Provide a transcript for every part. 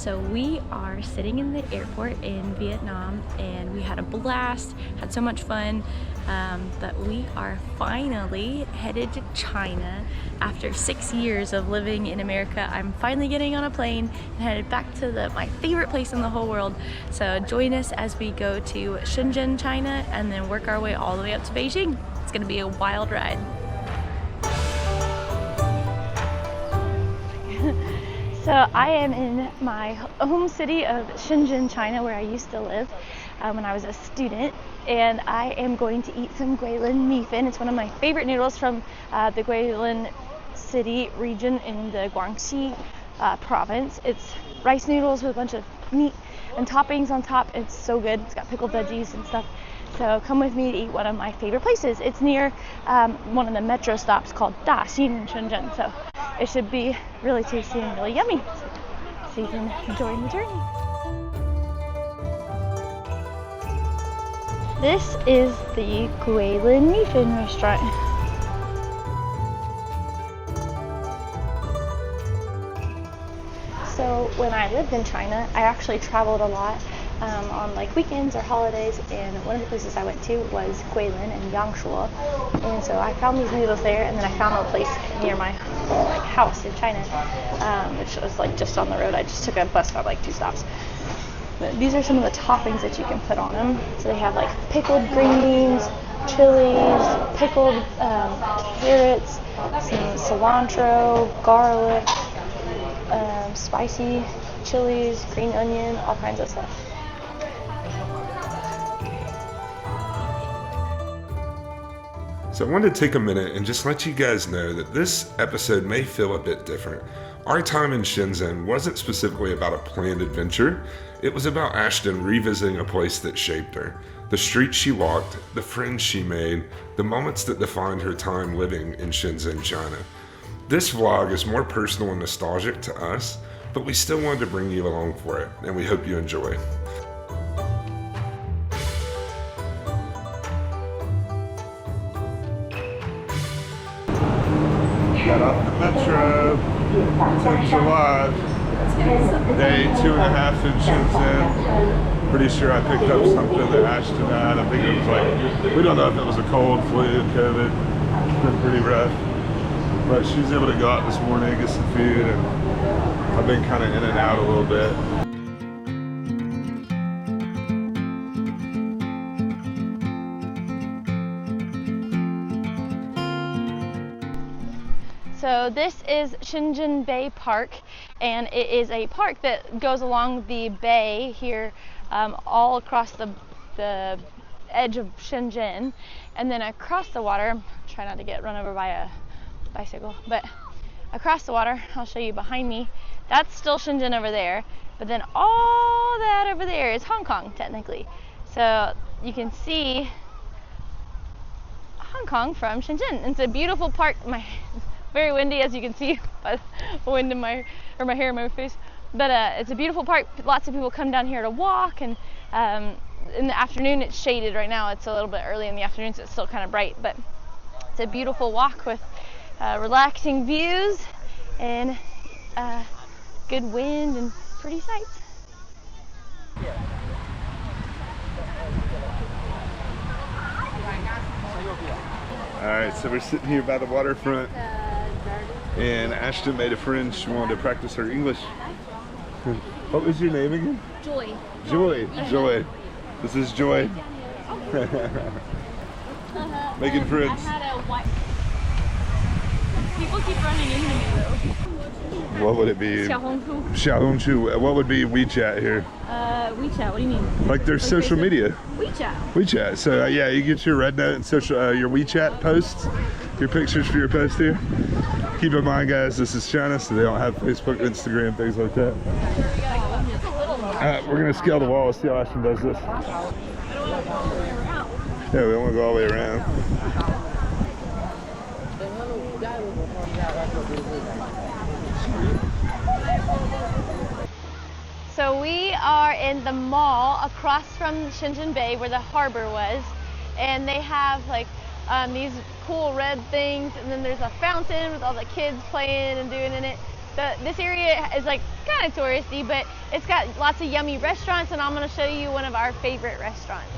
So we are sitting in the airport in Vietnam and we had a blast, had so much fun, but we are finally headed to China. After 6 years of living in America, I'm finally getting on a plane and headed back to my favorite place in the whole world. So join us as we go to Shenzhen, China, and then work our way all the way up to Beijing. It's gonna be a wild ride. So I am in my home city of Shenzhen, China, where I used to live when I was a student, and I am going to eat some Guilin Mi Fin. It's one of my favorite noodles from the Guilin city region in the Guangxi province. It's rice noodles with a bunch of meat and toppings on top. It's so good. It's got pickled veggies and stuff. So come with me to eat one of my favorite places. It's near one of the metro stops called Daxin in Shenzhen. So it should be really tasty and really yummy. So you can join the journey. This is the Guilin Mi Fin restaurant. So when I lived in China, I actually traveled a lot on like weekends or holidays, and one of the places I went to was Guilin and Yangshuo, and so I found these noodles there, and then I found a place near my house in China, which was like just on the road. I just took a bus about like 2 stops. But these are some of the toppings that you can put on them. So they have like pickled green beans, chilies, pickled carrots, some cilantro, garlic, spicy chilies, green onion, all kinds of stuff. So I wanted to take a minute and just let you guys know that this episode may feel a bit different. Our time in Shenzhen wasn't specifically about a planned adventure. It was about Ashton revisiting a place that shaped her. The streets she walked, the friends she made, the moments that defined her time living in Shenzhen, China. This vlog is more personal and nostalgic to us, but we still wanted to bring you along for it, and we hope you enjoy. Got off the metro, 10th July, day 2.5 in Shenzhen. Pretty sure I picked up something that Ashton had. I think it was like, we don't know if it was a cold, flu, COVID. It's been pretty rough. But she was able to go out this morning, get some food, and I've been kind of in and out a little bit. So this is Shenzhen Bay Park, and it is a park that goes along the bay here, all across the edge of Shenzhen, and then across the water. Try not to get run over by a bicycle, but across the water, I'll show you behind me. That's still Shenzhen over there, but then all that over there is Hong Kong technically. So you can see Hong Kong from Shenzhen. It's a beautiful park. Very windy, as you can see by the wind in my hair in my face. But it's a beautiful park. Lots of people come down here to walk, and in the afternoon it's shaded. Right now it's a little bit early in the afternoon, so it's still kind of bright, but it's a beautiful walk with relaxing views and good wind and pretty sights. Alright, so we're sitting here by the waterfront, and Ashton made a friend. She wanted to practice her English. What was your name again? Joy. Joy. Joy. This is Joy. Making friends. People keep running into me though. What would it be? Xiaohongshu. What would be WeChat here? WeChat, what do you mean? Like their social media. WeChat. So yeah, you get your red note and your WeChat posts, your pictures for your post here. Keep in mind, guys, this is China, so they don't have Facebook, Instagram, things like that. We're gonna scale the wall. Let's see how Ashton does this. Yeah, we don't want to go all the way around. So we are in the mall across from Shenzhen Bay where the harbor was, and they have like these cool red things, and then there's a fountain with all the kids playing and doing in it. This area is like kind of touristy, but it's got lots of yummy restaurants, and I'm going to show you one of our favorite restaurants.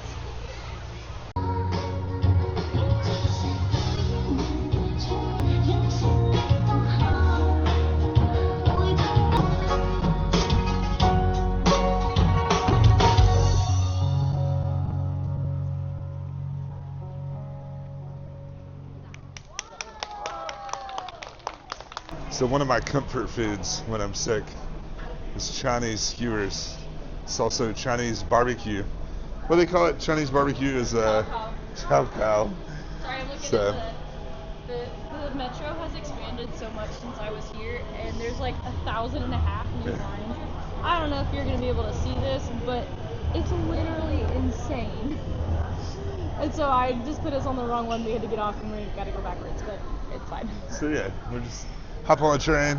So one of my comfort foods when I'm sick is Chinese skewers. It's also Chinese barbecue. What do they call it? Chinese barbecue is chow cow. Sorry, I'm looking at the metro has expanded so much since I was here, and there's like 1,500 new lines. I don't know if you're going to be able to see this, but it's literally insane. And so I just put us on the wrong one. We had to get off and we got to go backwards, but it's fine. So yeah, we're just hop on a train.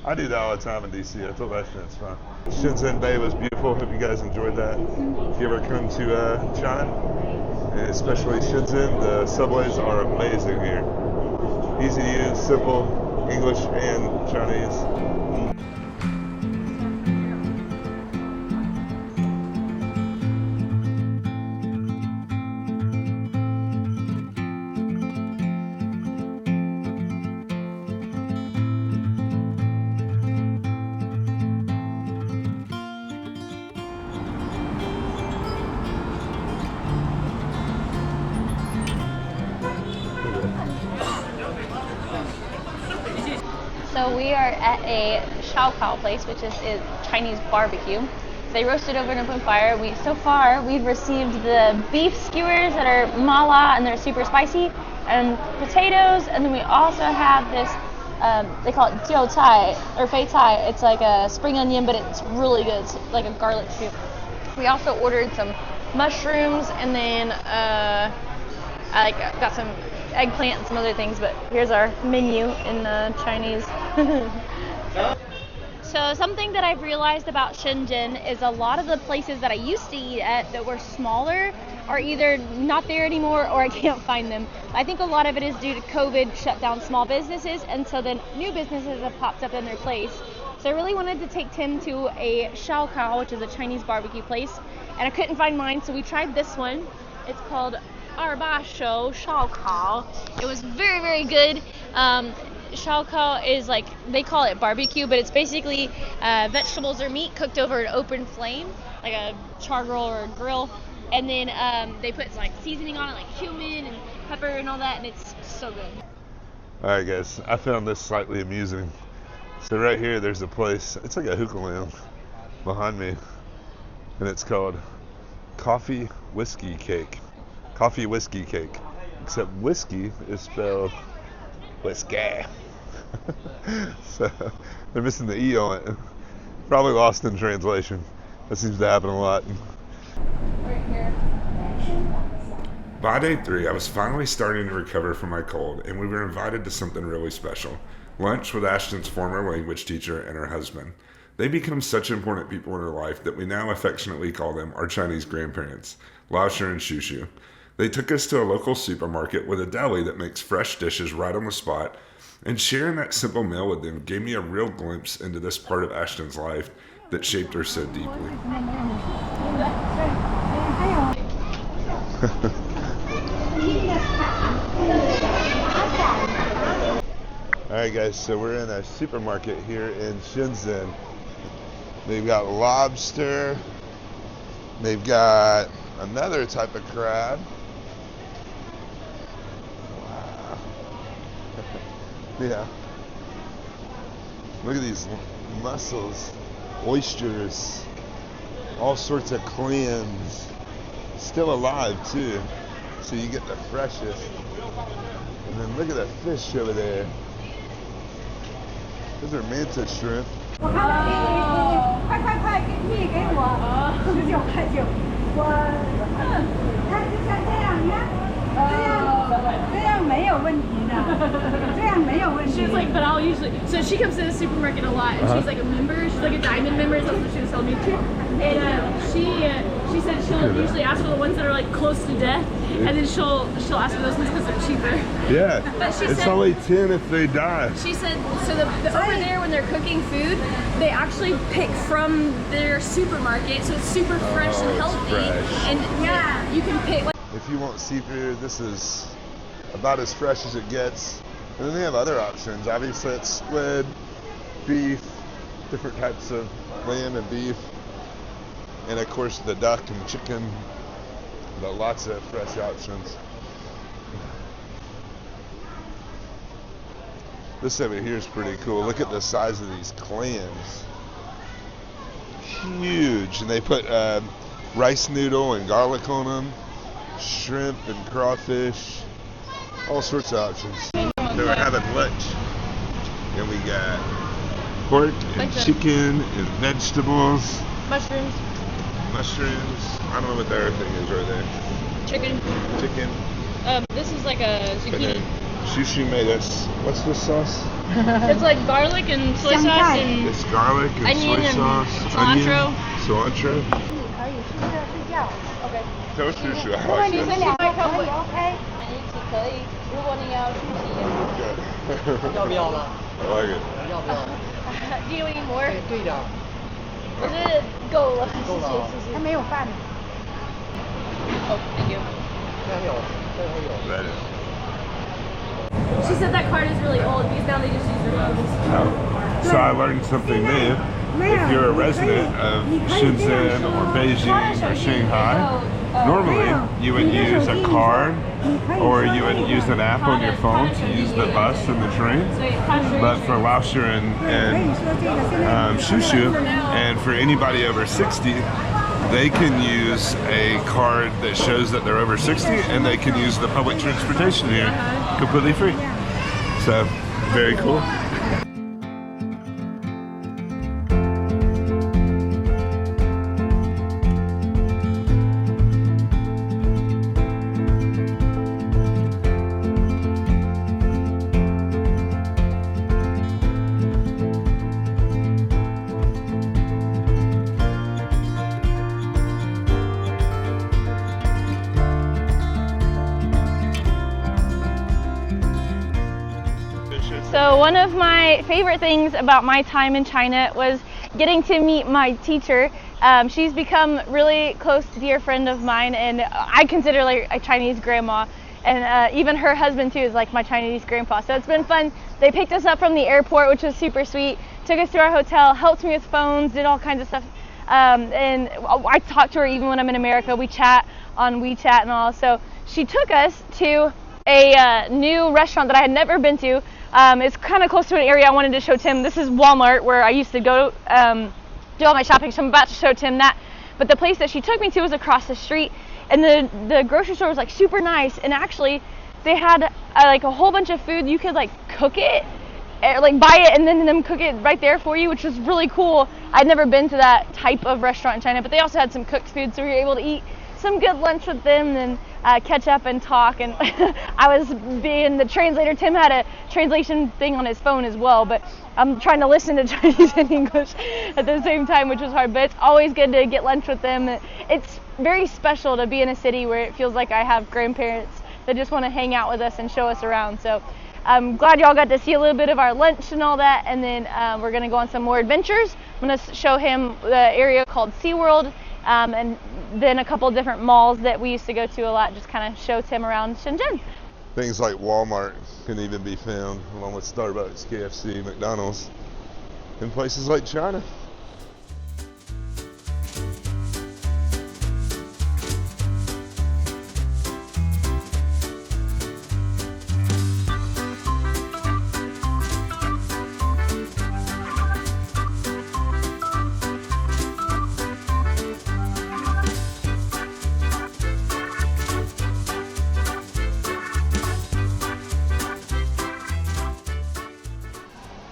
I do that all the time in DC. I feel that shit's fun. Shenzhen Bay was beautiful. Hope you guys enjoyed that. If you ever come to China, and especially Shenzhen, the subways are amazing here. Easy to use, simple, English and Chinese. So we are at a shao kao place, which is Chinese barbecue. They roast it over an open fire. So far, we've received the beef skewers that are mala and they're super spicy, and potatoes, and then we also have this, they call it jiu cai, or fei cai. It's like a spring onion, but it's really good. It's like a garlic soup. We also ordered some mushrooms, and then I got some eggplant and some other things, but here's our menu in Chinese. So something that I've realized about Shenzhen is a lot of the places that I used to eat at that were smaller are either not there anymore or I can't find them. I think a lot of it is due to COVID shut down small businesses, and so then new businesses have popped up in their place. So I really wanted to take Tim to a shao kao, which is a Chinese barbecue place, and I couldn't find mine, so we tried this one. It's called Shao Kao. It was very, very good. Shao Kao is like, they call it barbecue, but it's basically vegetables or meat cooked over an open flame, like a char grill or a grill, and then they put like seasoning on it, like cumin and pepper and all that, and it's so good. Alright guys, I found this slightly amusing. So right here there's a place, it's like a hookah lounge behind me, and it's called Coffee Whiskey Cake. Coffee whiskey cake, except whiskey is spelled whiskey. So they're missing the E on it. Probably lost in translation. That seems to happen a lot. Right here. By day 3, I was finally starting to recover from my cold, and we were invited to something really special. Lunch with Ashton's former language teacher and her husband. They become such important people in her life that we now affectionately call them our Chinese grandparents, Laosher and Shushu. They took us to a local supermarket with a deli that makes fresh dishes right on the spot, and sharing that simple meal with them gave me a real glimpse into this part of Ashton's life that shaped her so deeply. Alright guys, so we're in a supermarket here in Shenzhen. They've got lobster, they've got another type of crab. Yeah. Look at these mussels, oysters, all sorts of clams. Still alive too, so you get the freshest. And then look at the fish over there. Those are mantis shrimp. She's like, but I'll usually, so she comes to the supermarket a lot, and she's like a member, she's like a diamond member, that's what she was telling me too. And she She said she'll usually ask for the ones that are like close to death, and then she'll ask for those ones because they're cheaper. Yeah, But she it's said, only 10 if they die. She said, so the over there when they're cooking food, they actually pick from their supermarket, so it's super fresh and healthy. Fresh. And yeah, you can pick. Like, If you want seafood, this is about as fresh as it gets. And then they have other options. Obviously, it's squid, beef, different types of lamb and beef, and of course the duck and chicken. But lots of fresh options. This over here is pretty cool. Look at the size of these clams. Huge. And they put rice noodle and garlic on them, shrimp and crawfish, all sorts of options. They were having lunch, and we got pork and chicken and vegetables. mushrooms, I don't know what the other thing is right there. Chicken. this is like a And zucchini. then Sushi made us, what's this sauce? It's like garlic and soy sauce and It's garlic and onion soy and sauce, cilantro. onion, cilantro. 可以试着睡觉。 Okay. Tofu 如果你们两个可以 OK。一起可以，如果你要续集。要不要了？ I like it. 要不要？ Do you need more? 对点儿。我觉得够了，够了啊还没有饭呢。 Oh, thank you. 现在有，这会有。 That is. She said that card is really old because now they just use their phones. So I learned something new. If you're a resident of Shenzhen or Beijing or Shanghai, normally you would use a card or you would use an app on your phone to use the bus and the train. But for Laosha and Shushu, and for anybody over 60, they can use a card that shows that they're over 60, and they can use the public transportation here completely free. So, very cool. So one of my favorite things about my time in China was getting to meet my teacher. She's become really close, dear friend of mine, and I consider like a Chinese grandma. And even her husband too is like my Chinese grandpa. So it's been fun. They picked us up from the airport, which was super sweet. Took us to our hotel, helped me with phones, did all kinds of stuff. And I talk to her even when I'm in America. We chat on WeChat and all. So she took us to a new restaurant that I had never been to. It's kind of close to an area I wanted to show Tim. This is Walmart, where I used to go do all my shopping, so I'm about to show Tim that. But the place that she took me to was across the street, and the grocery store was like super nice, and actually they had like a whole bunch of food. You could like cook it, like buy it and then them cook it right there for you, which was really cool. I'd never been to that type of restaurant in China, but they also had some cooked food, so we were able to eat some good lunch with them and catch up and talk. And I was being the translator. Tim had a translation thing on his phone as well, but I'm trying to listen to Chinese and English at the same time, which was hard, but it's always good to get lunch with them. It's very special to be in a city where it feels like I have grandparents that just want to hang out with us and show us around. So I'm glad y'all got to see a little bit of our lunch and all that, and then we're going to go on some more adventures. I'm going to show him the area called SeaWorld, and then a couple different malls that we used to go to a lot, just kind of show Tim around Shenzhen. Things like Walmart can even be found, along with Starbucks, KFC, McDonald's, in places like China.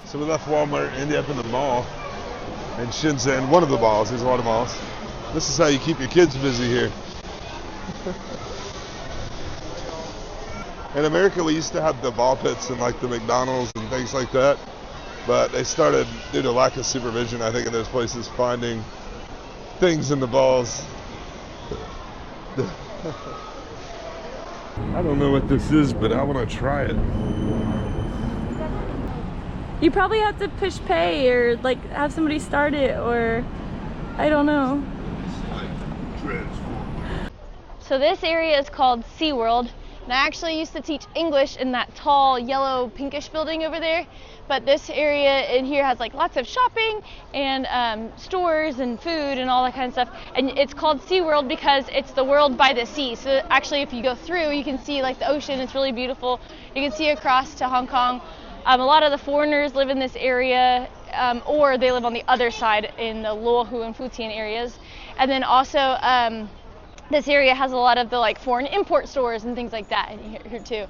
So we left Walmart and ended up in the mall in Shenzhen, one of the malls. There's a lot of malls. This is how you keep your kids busy here. In America, we used to have the ball pits and like the McDonald's and things like that, but they started, due to lack of supervision, I think, in those places, finding things in the balls I don't know what this is, but I want to try it. You probably have to push pay or like have somebody start it, or I don't know. So this area is called SeaWorld, and I actually used to teach English in that tall yellow pinkish building over there, but this area in here has like lots of shopping and stores and food and all that kind of stuff, and it's called SeaWorld because it's the world by the sea. So actually if you go through, you can see like the ocean. It's really beautiful. You can see across to Hong Kong. A lot of the foreigners live in this area, or they live on the other side in the Luohu and Futian areas. And then also this area has a lot of the like foreign import stores and things like that in here too.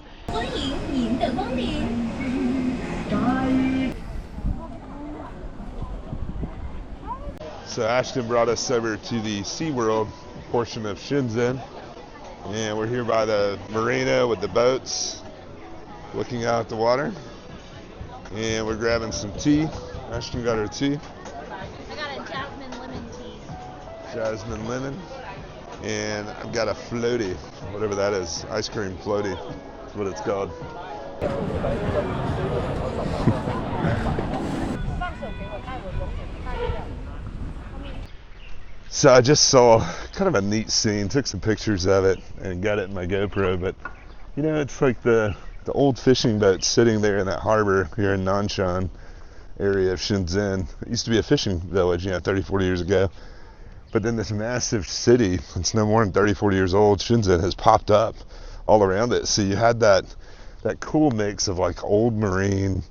So Ashton brought us over to the SeaWorld portion of Shenzhen, and we're here by the marina with the boats, looking out at the water, and we're grabbing some tea. Ashton got her tea. I got a jasmine lemon tea. Jasmine lemon. And I've got a floaty, whatever that is, ice cream floaty, that's what it's called. So I just saw kind of a neat scene, took some pictures of it and got it in my GoPro, but you know, it's like the old fishing boats sitting there in that harbor here in Nanshan area of Shenzhen. It used to be a fishing village, 30, 40 years ago. But then this massive city, it's no more than 30, 40 years old, Shenzhen, has popped up all around it. So you had that cool mix of like old marine,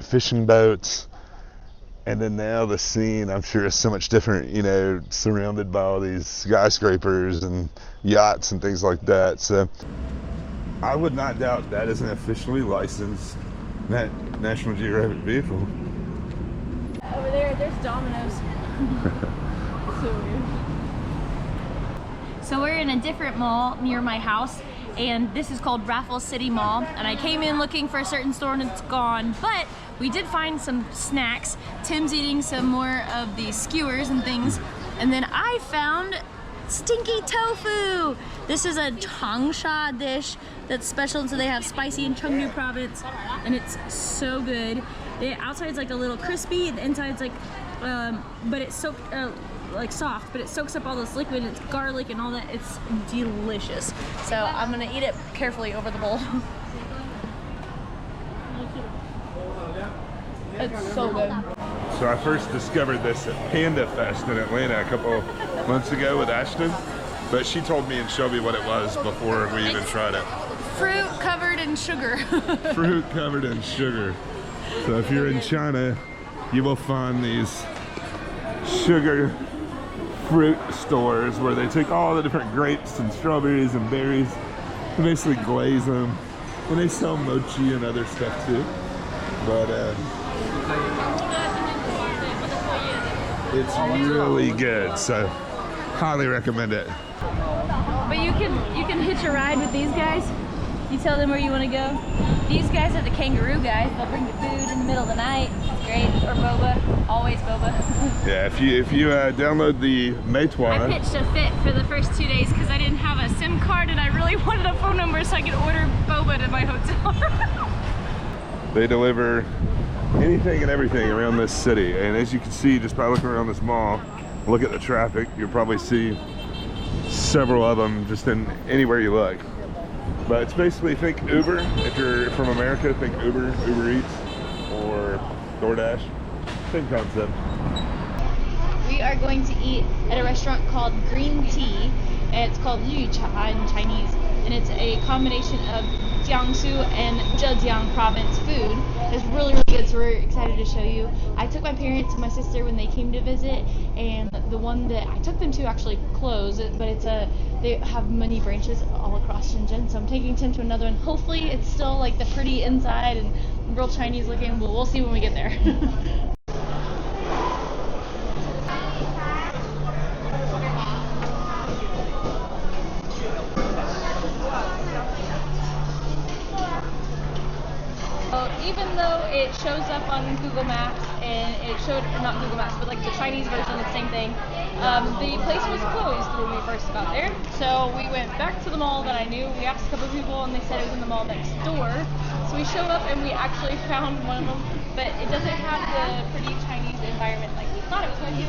fishing boats. And then now the scene, I'm sure, is so much different, surrounded by all these skyscrapers and yachts and things like that. So I would not doubt that is an officially licensed National Geographic vehicle. Over there's Domino's. So weird. So we're in a different mall near my house, and this is called Raffles City Mall, and I came in looking for a certain store and it's gone, but we did find some snacks. Tim's eating some more of the skewers and things, and then I found stinky tofu. This is a Changsha dish that's special, so they have spicy in Chengdu province, and it's so good. The outside's like a little crispy, the inside's like but it's so like soft, but it soaks up all this liquid, and it's garlic and all that. It's delicious. So I'm gonna eat it carefully over the bowl. It's so good. So I first discovered this at Panda Fest in Atlanta a couple months ago with Ashton, but she told me and Shelby what it was before we even tried it. Fruit covered in sugar. Fruit covered in sugar. So if you're in China, you will find these sugar fruit stores where they take all the different grapes and strawberries and berries and basically glaze them, and they sell mochi and other stuff too. But it's really good, so highly recommend it. But you can hitch a ride with these guys. You tell them where you want to go. These guys are the kangaroo guys. They'll bring the food in the middle of the night. It's great. Or boba. Always boba. Yeah, if you download the Meituan. I pitched a fit for the first 2 days because I didn't have a SIM card and I really wanted a phone number so I could order boba to my hotel. They deliver anything and everything around this city, and as you can see just by looking around this mall, look at the traffic, you'll probably see several of them just in anywhere you look. But it's basically, think Uber. If you're from America, think Uber Eats, or DoorDash. Same concept. We are going to eat at a restaurant called Green Tea, and it's called Lü Cha in Chinese, and it's a combination of Jiangsu and Zhejiang province food. It's really, really good, so we're excited to show you. I took my parents and my sister when they came to visit, and the one that I took them to actually closed, but they have many branches all across Shenzhen, so I'm taking Tim to another one. Hopefully it's still like the pretty inside and real Chinese looking, but we'll see when we get there. Even though it shows up on Google Maps, and it showed, not Google Maps, but like the Chinese version, the same thing, The place was closed when we first got there, so we went back to the mall that I knew. We asked a couple people and they said it was in the mall next door. So we showed up and we actually found one of them, but it doesn't have the pretty Chinese environment like we thought it was going to.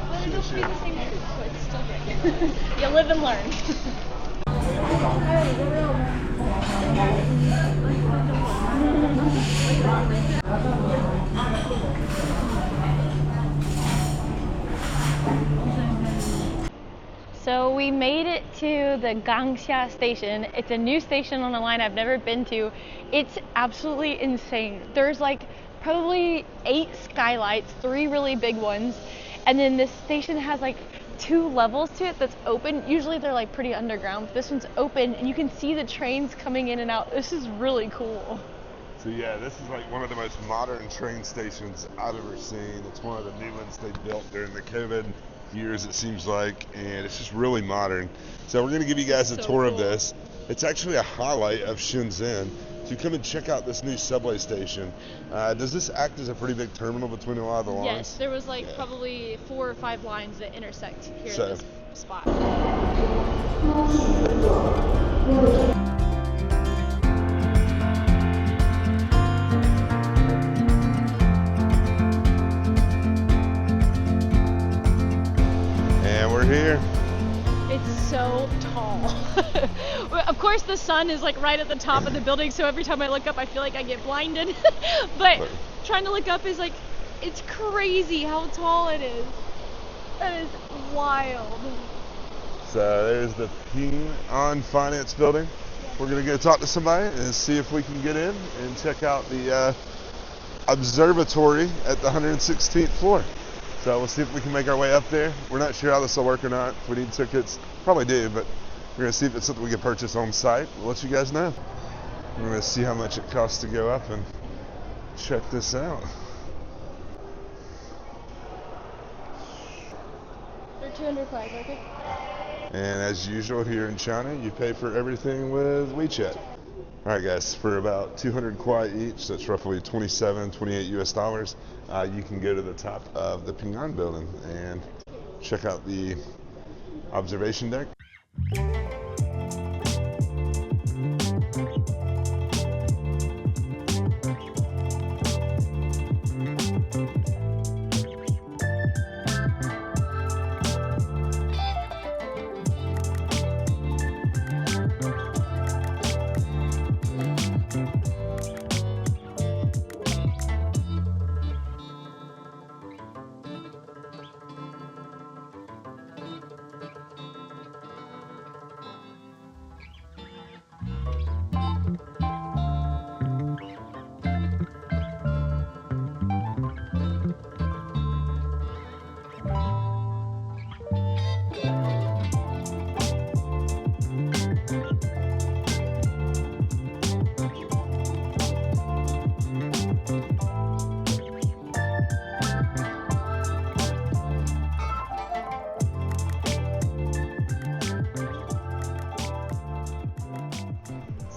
But it'll be the same food, so it's still great. You live and learn. So we made it to the Gangsha station. It's a new station on the line I've never been to. It's absolutely insane. There's like probably 8 skylights, 3 really big ones. And then this station has like 2 levels to it that's open. Usually they're like pretty underground, but this one's open and you can see the trains coming in and out. This is really cool. So yeah, this is like one of the most modern train stations I've ever seen. It's one of the new ones they built during the COVID years, it seems like, and it's just really modern. So we're going to give you guys a tour of this. It's actually a highlight of Shenzhen. So you come and check out this new subway station. Does this act as a pretty big terminal between a lot of the lines? Yes, there was like probably 4 or 5 lines that intersect here in this spot. Here. It's so tall. Of course the sun is like right at the top of the building, so every time I look up I feel like I get blinded. But trying to look up is like, it's crazy how tall it is. That is wild. So there's the Ping An Finance Building. We're gonna go talk to somebody and see if we can get in and check out the observatory at the 116th floor. So we'll see if we can make our way up there. We're not sure how this will work or not. If we need tickets, probably do, but we're gonna see if it's something we can purchase on site. We'll let you guys know. We're gonna see how much it costs to go up and check this out. They're 200 kuai, okay? And as usual here in China, you pay for everything with WeChat. All right, guys, for about 200 kuai each, that's roughly 27, 28 US dollars, you can go to the top of the Ping An building and check out the observation deck.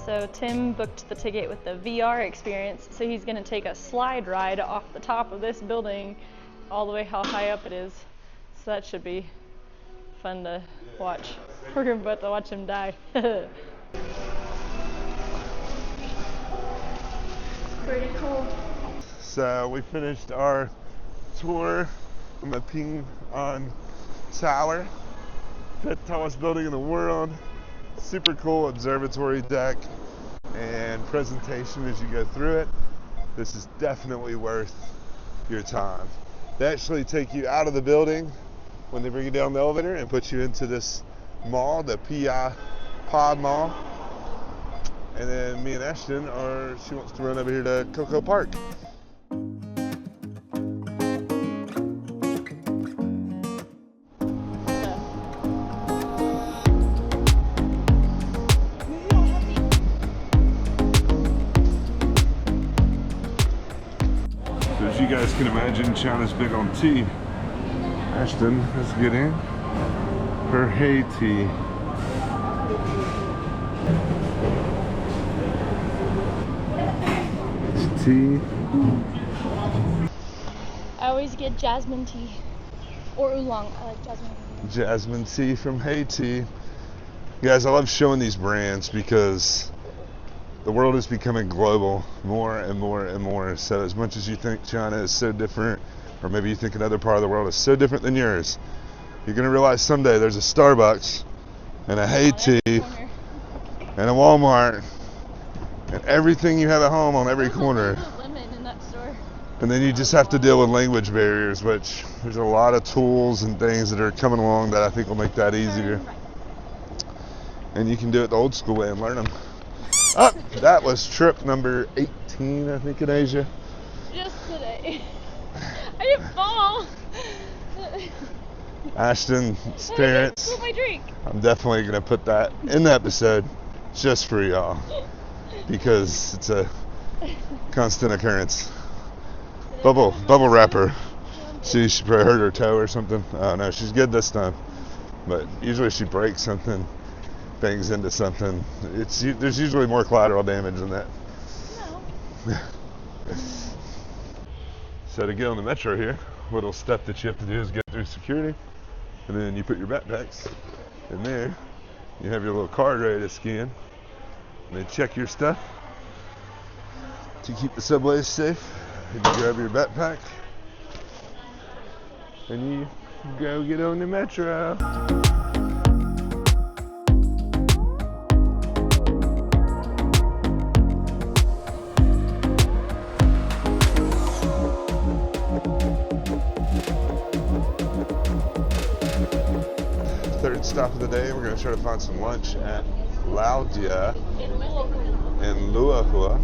So Tim booked the ticket with the VR experience, so he's going to take a slide ride off the top of this building all the way how high up it is. So that should be fun to watch. We're about to watch him die. Pretty cool. So we finished our tour on the Ping An Tower, the tallest building in the world. Super cool observatory deck and presentation as you go through it. This is definitely worth your time. They actually take you out of the building when they bring you down the elevator and put you into this mall, the PI Pod Mall. And then me and Ashton she wants to run over here to Coco Park. As you guys can imagine, China's big on tea. Ashton is getting her hay tea. I always get jasmine tea or oolong. I like jasmine. Jasmine tea from Haiti. Guys, I love showing these brands because the world is becoming global more and more and more. So as much as you think China is so different, or maybe you think another part of the world is so different than yours, you're going to realize someday there's a Starbucks and a Haiti and a Walmart and everything you have at home on every corner. And then you just have to deal with language barriers, which there's a lot of tools and things that are coming along that I think will make that easier. And you can do it the old school way and learn them. Oh, that was trip number 18, I think, in Asia. Just today. I didn't fall. Ashton's parents. My drink. I'm definitely going to put that in the episode just for y'all because it's a constant occurrence. Bubble wrapper. She probably hurt her toe or something. Oh no, she's good this time. But usually she breaks something, bangs into something. There's usually more collateral damage than that. No. So to get on the metro here, little step that you have to do is get through security, and then you put your backpacks in there. You have your little card ready to scan, and they check your stuff to keep the subways safe. And you grab your backpack, and you go get on the metro. Third stop of the day, we're going to try to find some lunch at Laudia in Luahua.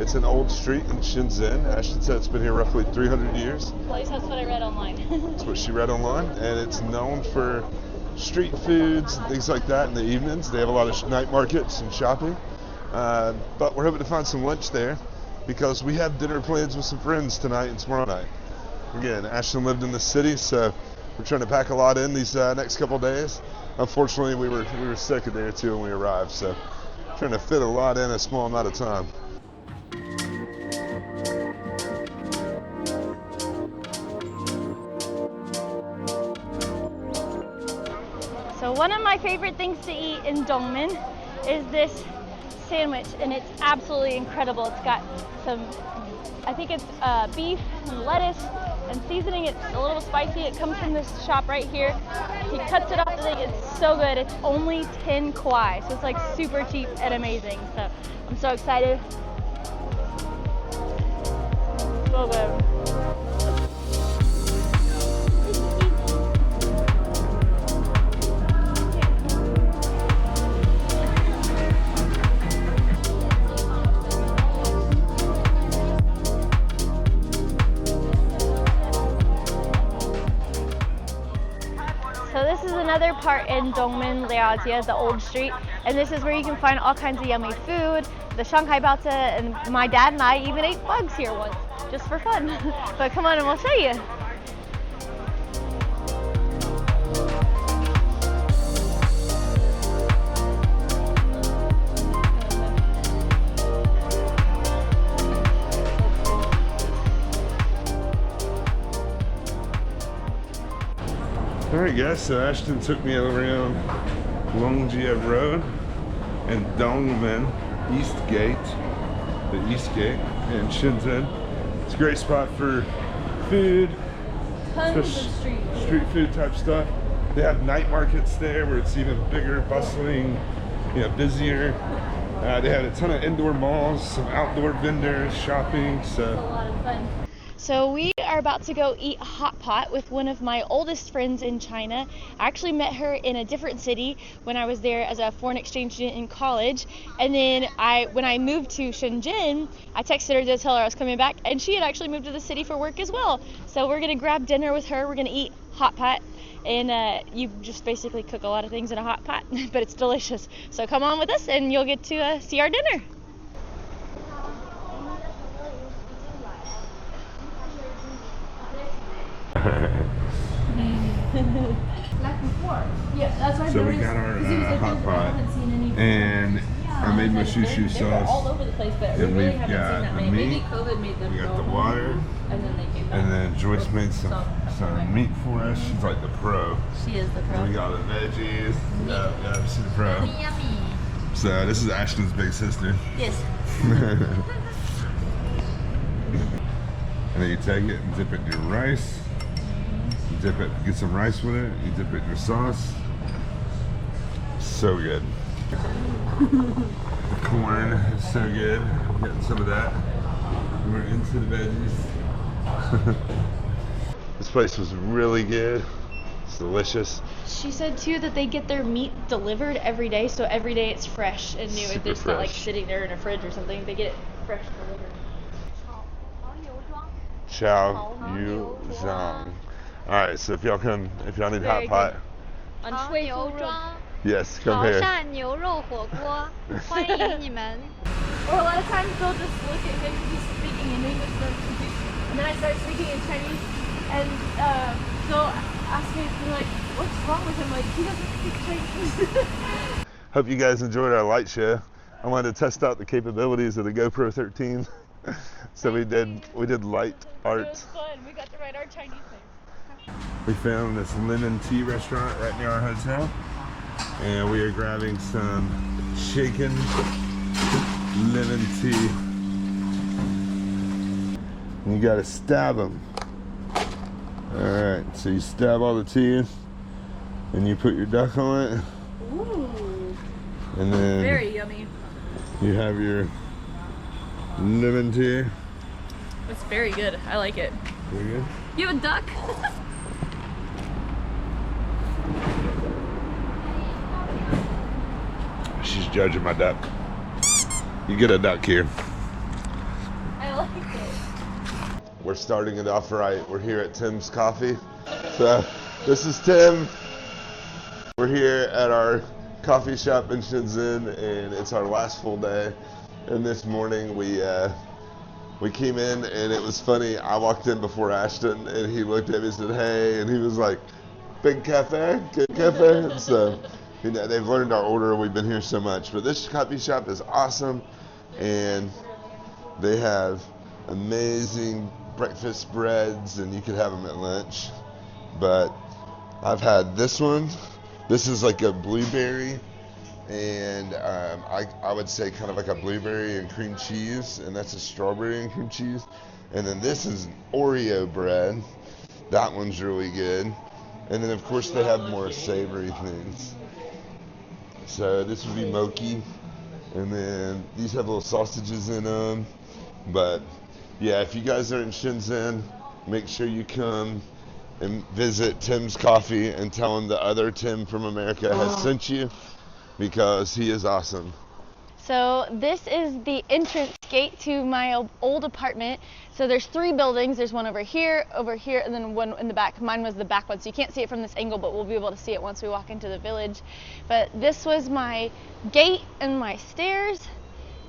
It's an old street in Shenzhen. Ashton said it's been here roughly 300 years. At least that's what I read online. That's what she read online, and it's known for street foods and things like that in the evenings. They have a lot of night markets and shopping, but we're hoping to find some lunch there because we have dinner plans with some friends tonight and tomorrow night. Again, Ashton lived in the city, so we're trying to pack a lot in these next couple days. Unfortunately, we were sick a day or two when we arrived, so trying to fit a lot in a small amount of time. So one of my favorite things to eat in Dongmen is this sandwich, and it's absolutely incredible. It's got some, I think it's beef and lettuce and seasoning. It's a little spicy. It comes from this shop right here. He cuts it off the thing. It's so good. It's only 10 kwai, so it's like super cheap and amazing. So I'm so excited. So good. So this is another part in Dongmen, Liaojie, the old street, and this is where you can find all kinds of yummy food, the Shanghai baozi, and my dad and I even ate bugs here once, just for fun. But come on and we'll show you. Alright guys, so Ashton took me around Longjie Road and Dongmen East Gate, the East Gate in Shenzhen. It's a great spot for food, Tons of street food type stuff. They have night markets there where it's even bigger, bustling, busier. They have a ton of indoor malls, some outdoor vendors, shopping. So a lot of fun. So we are about to go eat hot pot with one of my oldest friends in China. I actually met her in a different city when I was there as a foreign exchange student in college. And then when I moved to Shenzhen, I texted her to tell her I was coming back, and she had actually moved to the city for work as well. So we're gonna grab dinner with her. We're gonna eat hot pot, and you just basically cook a lot of things in a hot pot, but it's delicious. So come on with us and you'll get to see our dinner. Like before. Yeah, that's why. we got our hot pot, and I made my shushu sauce. All over the place, but we And really we've haven't got seen that the many. Maybe meat. COVID made them We go got the home, water. and then they came back. And then Joyce made some meat for us. She's like the pro. She is the pro. And we got the veggies. Yeah, she's the pro. Yummy. So this is Ashton's big sister. Yes. And then you take it and dip it in your rice. You dip it, get some rice with it. You dip it in your sauce. So good. The corn is so good. I'm getting some of that. We're into the veggies. This place was really good. It's delicious. She said too that they get their meat delivered every day, so every day it's fresh and new. Super It's not like fresh. sitting there in a fridge or something. They get it fresh delivered. Xiao Yu Zhang. Alright, so if y'all need hot Very pot, On 黄 Shui 牛 Fu 庄 yes, come 潮 here. 汕牛肉火锅，欢迎你们。 Or a lot of times they'll just look at him, he's speaking in English, and then I start speaking in Chinese, and they'll ask me, like, what's wrong with him? Like, he doesn't speak Chinese. Hope you guys enjoyed our light show. I wanted to test out the capabilities of the GoPro 13. So we did light It art. was fun. We got to write our Chinese names. We found this lemon tea restaurant right near our hotel, and we are grabbing some shaken lemon tea. And you gotta stab them. Alright, so you stab all the tea in, and you put your duck on it, Ooh, and then very yummy. you have your lemon tea. It's very good. I like it. Very good. You have a duck? She's judging my duck. You get a duck here. I like it. We're starting it off right. We're here at Tim's Coffee. So this is Tim. We're here at our coffee shop in Shenzhen, and it's our last full day. And this morning we came in, and it was funny. I walked in before Ashton, and he looked at me and said, "Hey," and he was like, "Big cafe, good cafe." And so you know, they've learned our order. We've been here so much, but this coffee shop is awesome, and they have amazing breakfast breads, and you could have them at lunch. But I've had this one. This is like a blueberry, and I would say kind of like a blueberry and cream cheese, and that's a strawberry and cream cheese. And then this is Oreo bread. That one's really good. And then of course they have more savory things. So this would be mochi, and then these have little sausages in them. But yeah, if you guys are in Shenzhen, make sure you come and visit Tim's Coffee and tell him the other Tim from America has sent you, because he is awesome. So this is the entrance gate to my old apartment. So there's 3 buildings. There's one over here, and then one in the back. Mine was the back one, so you can't see it from this angle, but we'll be able to see it once we walk into the village. But this was my gate and my stairs,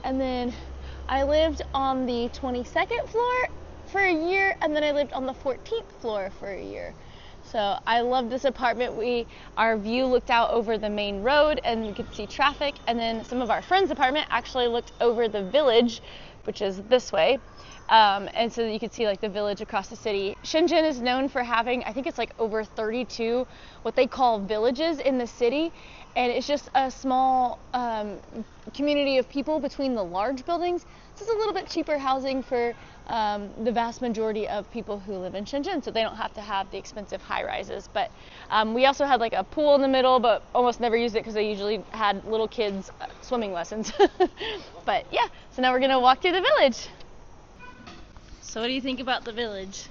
and then I lived on the 22nd floor for a year, and then I lived on the 14th floor for a year. So I love this apartment. Our view looked out over the main road, and we could see traffic. And then some of our friends' apartment actually looked over the village, which is this way. And so you could see like the village across the city. Shenzhen is known for having, I think it's like over 32 what they call villages in the city. And it's just a small community of people between the large buildings. This is a little bit cheaper housing for the vast majority of people who live in Shenzhen, so they don't have to have the expensive high rises. But we also had like a pool in the middle, but almost never used it because they usually had little kids swimming lessons. But yeah, so now we're gonna walk through the village. So what do you think about the village?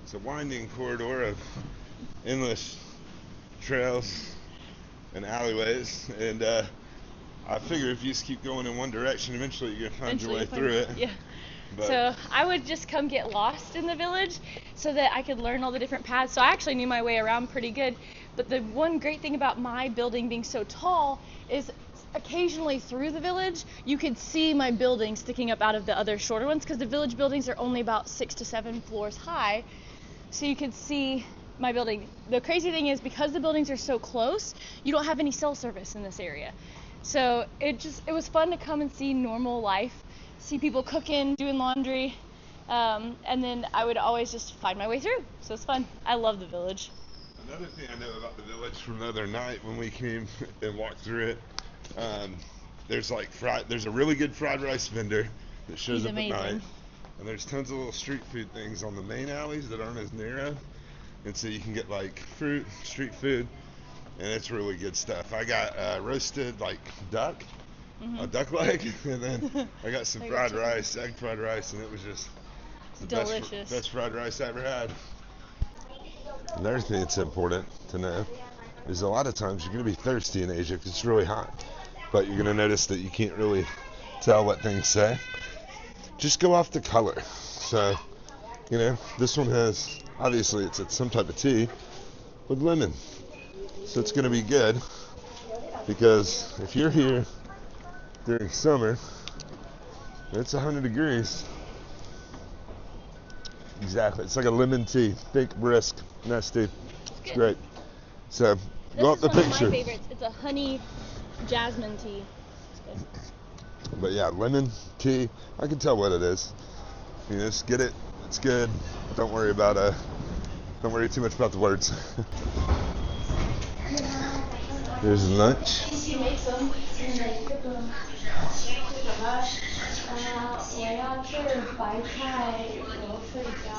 It's a winding corridor of endless trails and alleyways, and I figure if you just keep going in one direction, eventually you're gonna find your way through it. Yeah. But So I would just come get lost in the village so that I could learn all the different paths. So I actually knew my way around pretty good. But the one great thing about my building being so tall is occasionally through the village, you could see my building sticking up out of the other shorter ones, because the village buildings are only about 6 to 7 floors high. So you could see my building. The crazy thing is, because the buildings are so close, you don't have any cell service in this area. So it was fun to come and see normal life, see people cooking, doing laundry, and then I would always just find my way through. So it's fun. I love the village. Another thing I know about the village from the other night when we came and walked through it, there's a really good fried rice vendor that shows up at night, and there's tons of little street food things on the main alleys that aren't as narrow, and so you can get like fruit, street food, and it's really good stuff. I got roasted like duck, a duck leg, and then I got some fried rice, egg fried rice, and it was just the delicious. best fried rice I ever had. Another thing that's important to know is a lot of times you're going to be thirsty in Asia because it's really hot, but you're going to notice that you can't really tell what things say. Just go off the color. So, you know, this one has, obviously it's some type of tea with lemon. So it's going to be good because if you're here during summer, it's 100 degrees. Exactly. It's like a lemon tea, thick, brisk, nasty. It's great. So go up the picture. This is one of my favorites. It's a honey jasmine tea. It's good. But yeah, lemon tea. I can tell what it is. You know, just get it. It's good. Don't worry too much about the words. Here's lunch. 我要吃白菜和睡觉。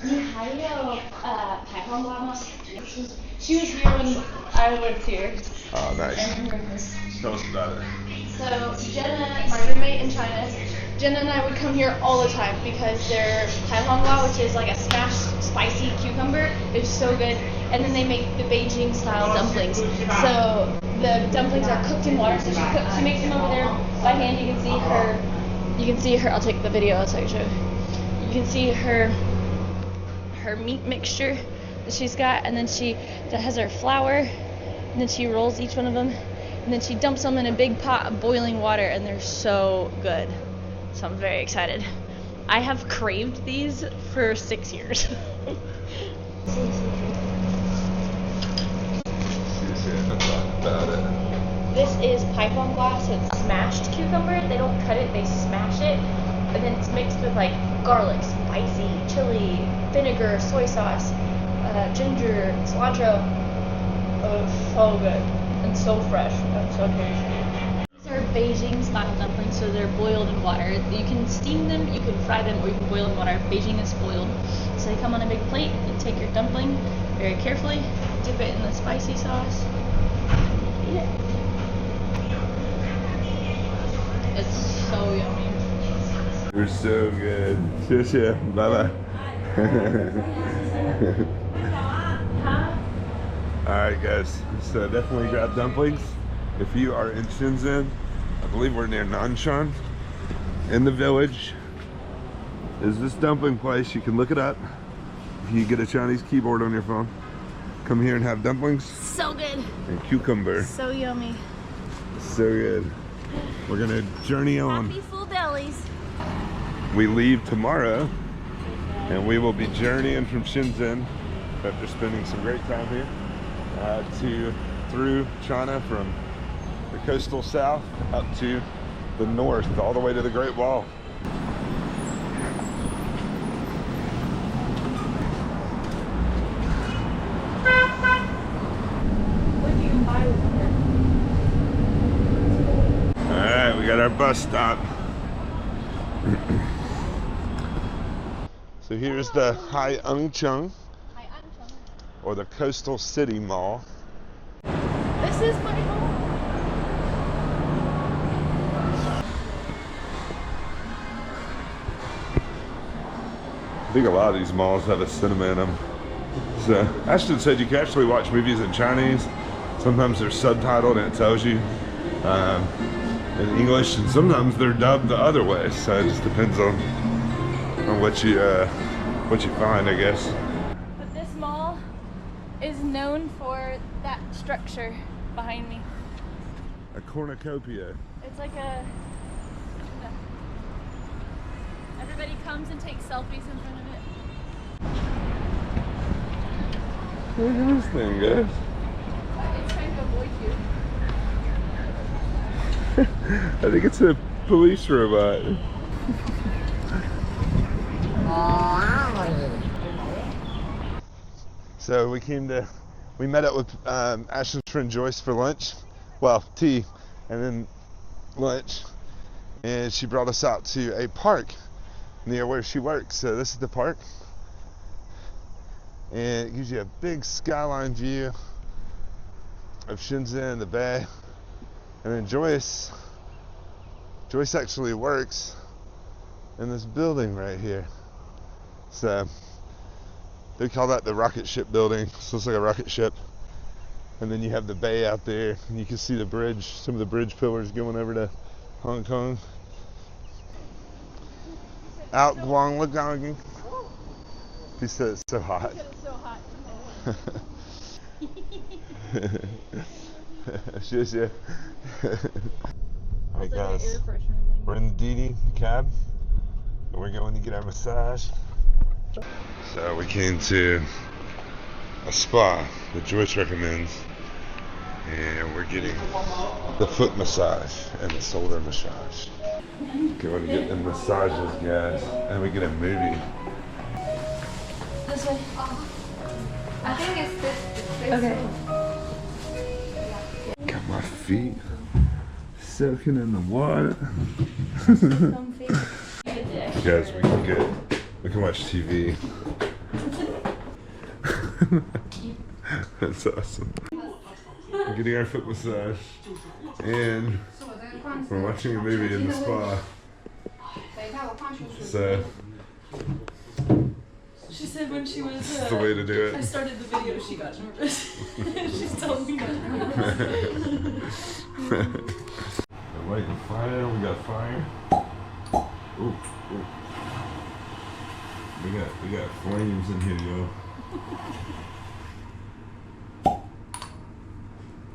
你还有排黄瓜吗？ She was here when I lived here. Oh, nice. Tell us about it. So Jenna, my roommate in China, Jenna and I would come here all the time because their pai hongwa, which is like a smashed spicy cucumber, is so good. And then they make the Beijing style dumplings. So the dumplings are cooked in water. So she makes them over there by hand. You can see her. I'll take the video. I'll show you. You can see her meat mixture that she's got, and then that has her flour, and then she rolls each one of them, and then she dumps them in a big pot of boiling water, and they're so good. So I'm very excited. I have craved these for 6 years. This is pai hongwa, so it's smashed cucumber. They don't cut it, they smash it, and then it's mixed with like garlic, spicy, chili, vinegar, soy sauce, ginger, cilantro. Oh, so good and so fresh and so tasty. These are Beijing style dumplings, so they're boiled in water. You can steam them, you can fry them, or you can boil in water. Beijing is boiled. So they come on a big plate. You take your dumpling very carefully, dip it in the spicy sauce, and eat it. It's so yummy. You're so good. Cheers. Bye bye. Alright guys, so definitely grab dumplings. If you are in Shenzhen, I believe we're near Nanshan. In the village is this dumpling place. You can look it up. If you get a Chinese keyboard on your phone, come here and have dumplings. So good. And cucumber. So yummy. So good. We're gonna journey on. Happy full delis. We leave tomorrow, and we will be journeying from Shenzhen after spending some great time here through China from the coastal south up to the north, all the way to the Great Wall. Alright, we got our bus stop. So here's the Haiangcheng, or the Coastal City Mall. This is my home. I think a lot of these malls have a cinema in them. So Ashton said you can actually watch movies in Chinese. Sometimes they're subtitled and it tells you in English, and sometimes they're dubbed the other way. So it just depends on what you find, I guess. But this mall is known for that structure behind me. A cornucopia. It's like everybody comes and takes selfies in front of it. Look at this thing, guys. It's trying to avoid you. I think it's a police robot. So we met up with Ashton's friend Joyce for lunch. Well, tea, and then lunch. And she brought us out to a park near where she works. So this is the park. And it gives you a big skyline view of Shenzhen, the bay. And then Joyce actually works in this building right here. So they call that the rocket ship building. So it's like a rocket ship. And then you have the bay out there, and you can see the bridge, some of the bridge pillars going over to Hong Kong. Out Guanglagang. He said it's so hot. It's so hot. Yeah. Alright guys, we're in the Didi cab, and we're going to get our massage. So we came to a spa that Joyce recommends, and we're getting the foot massage and the shoulder massage. Going to get the massages, guys, and we get a movie. This way. I think it's this. Okay. Got my feet soaking in the water. Guys, we can watch TV. That's awesome. We're getting our foot massage, and we're watching a movie in the spa. So She said when she was. that's the way to do I it. started the video, she got nervous. She's telling me not to. We're lighting fire. We got fire. Ooh. We got flames in here, yo.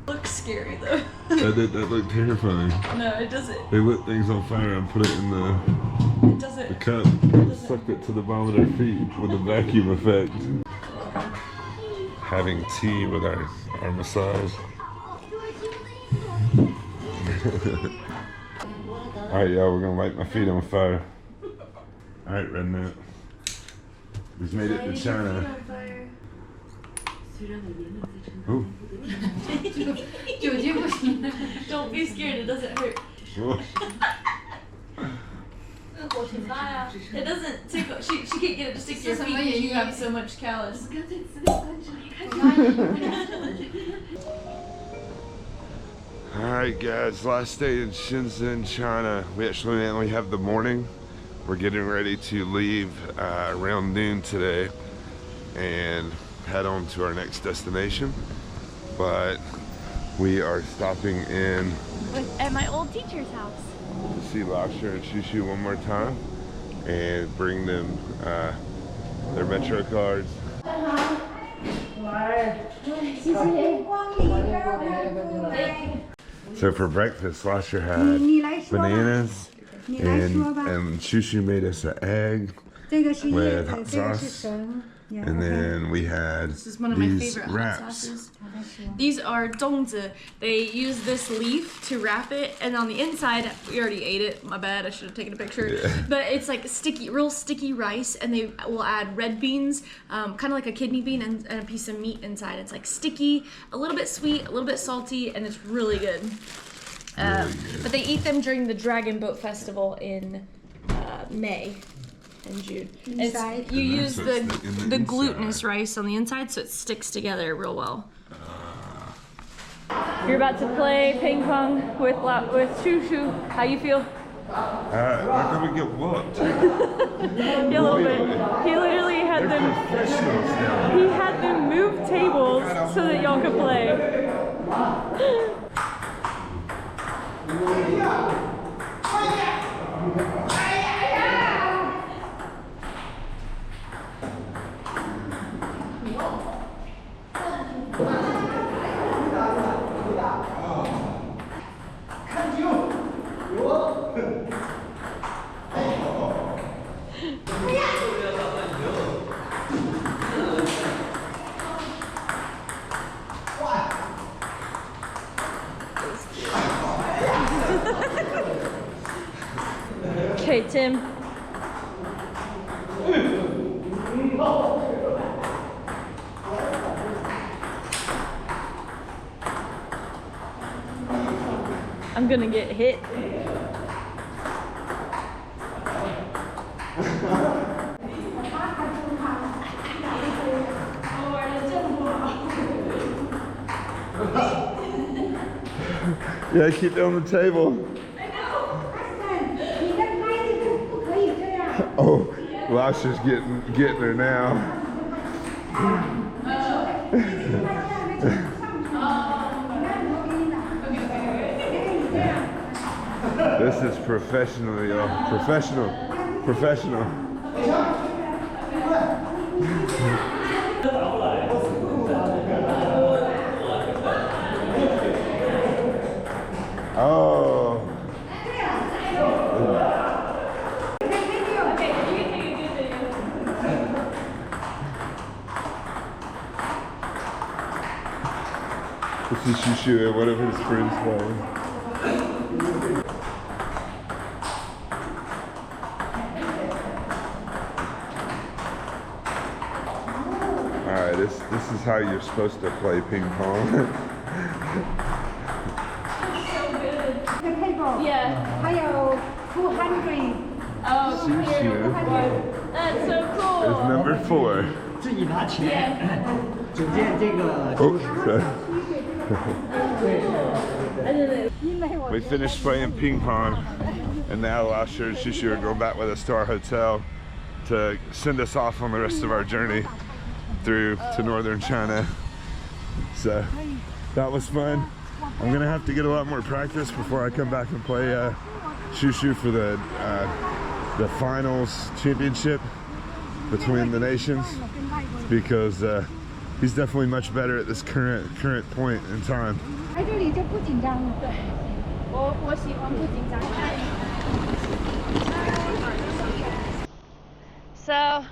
Looks scary though. That looked terrifying. No, it doesn't. They lit things on fire and put it in the It doesn't. cup. Sucked it to the bottom of their feet with a vacuum effect. Having tea with our massage. Alright, y'all, we're gonna light my feet on fire. Alright, Redneck. We've made it to China. Ooh. Don't be scared, it doesn't hurt. Whoa. It doesn't tickle. She can't get it to stick to your feet because you have so much callus. Alright guys, last day in Shenzhen, China. We actually only have the morning. We're getting ready to leave around noon today and head on to our next destination. But we are stopping in At my old teacher's house. to see Lasher and Shushu one more time and bring them their Metro cards. So for breakfast, Lasher had bananas and Shushu made us an egg with hot sauce. And then we had This is one of my these favorite hot wraps. sauces. These are dongzi. They use this leaf to wrap it, and on the inside, we already ate it. My bad, I should have taken a picture. Yeah. But it's like sticky, real sticky rice, and they will add red beans, kind of like a kidney bean, and a piece of meat inside. It's like sticky, a little bit sweet, a little bit salty, and it's really good. But they eat them during the Dragon Boat Festival in May and June. Inside? You use so it's the in the glutinous inside. rice on the inside, so it sticks together real well. You're about to play ping pong with Shushu. How you feel? We're gonna get whooped. Yeah, a little bit. He literally had They're them. professionals now. He had them move tables so that y'all could play. Okay, Tim. I'm gonna get hit. Yeah, keep it on the table. Oh, Lasha's getting her now. This is professional, y'all. Professional. Oh. This is Shushu and one of his friends playing. Alright, this is how you're supposed to play ping pong. Yeah. 还有200。 Oh, Shushu that's so cool. is number 4. 自己拿钱，组建这个。 Oh, sorry. We finished playing ping pong, and now Lasha and Shushu are going back with us to our hotel to send us off on the rest of our journey through to northern China. So that was fun. I'm gonna have to get a lot more practice before I come back and play Shushu for the finals championship between the nations, because he's definitely much better at this current point in time. 来这里就不紧张了。对，我喜欢不紧张。 So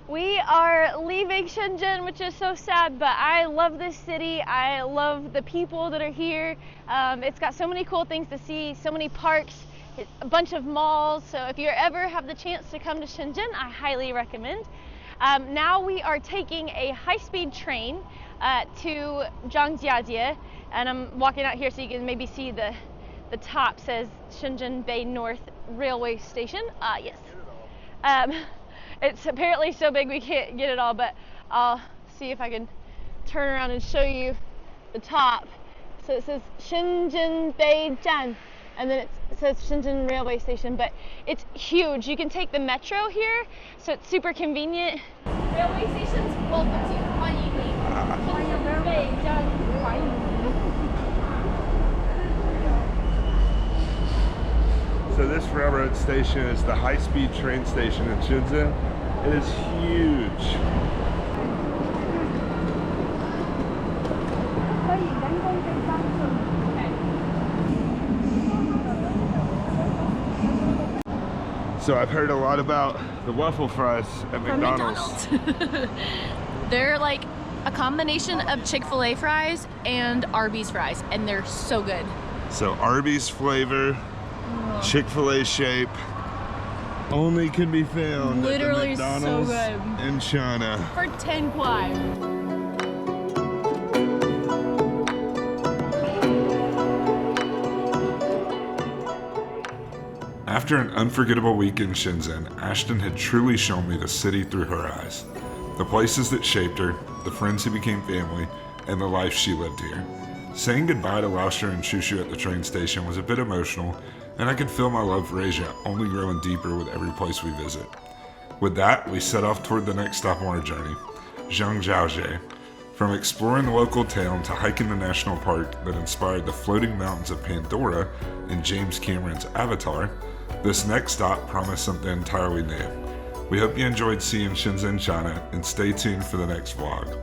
we are leaving Shenzhen, which is so sad, but I love this city. I love the people that are here. It's got so many cool things to see, so many parks, a bunch of malls. So if you ever have the chance to come to Shenzhen, I highly recommend. Now we are taking a high-speed train to Zhangjiajie, and I'm walking out here so you can maybe see the top says Shenzhen Bay North Railway Station. Yes. It's apparently so big we can't get it all, but I'll see if I can turn around and show you the top. So it says Shenzhen Bay Zhan, and then it says Shenzhen Railway Station, but it's huge. You can take the metro here, so it's super convenient. Railway stations, welcome to 欢迎你。Shenzhen Bay Zhan 欢迎你。 So this railroad station is the high-speed train station in Shenzhen. It is huge. 可以人工跟上去。 So I've heard a lot about the waffle fries at McDonald's. They're like a combination of Chick-fil-A fries and Arby's fries, and they're so good. So Arby's flavor, Chick-fil-A shape, only can be found Literally at the so McDonald's good. in China. For 10 kwai. After an unforgettable week in Shenzhen, Ashton had truly shown me the city through her eyes. The places that shaped her, the friends who became family, and the life she lived here. Saying goodbye to Laosha and Shushu at the train station was a bit emotional, and I could feel my love for Asia only growing deeper with every place we visit. With that, we set off toward the next stop on our journey, Zhangjiajie. From exploring the local town to hiking the national park that inspired the floating mountains of Pandora in James Cameron's Avatar, this next stop promised something entirely new. We hope you enjoyed seeing Shenzhen, China, and stay tuned for the next vlog.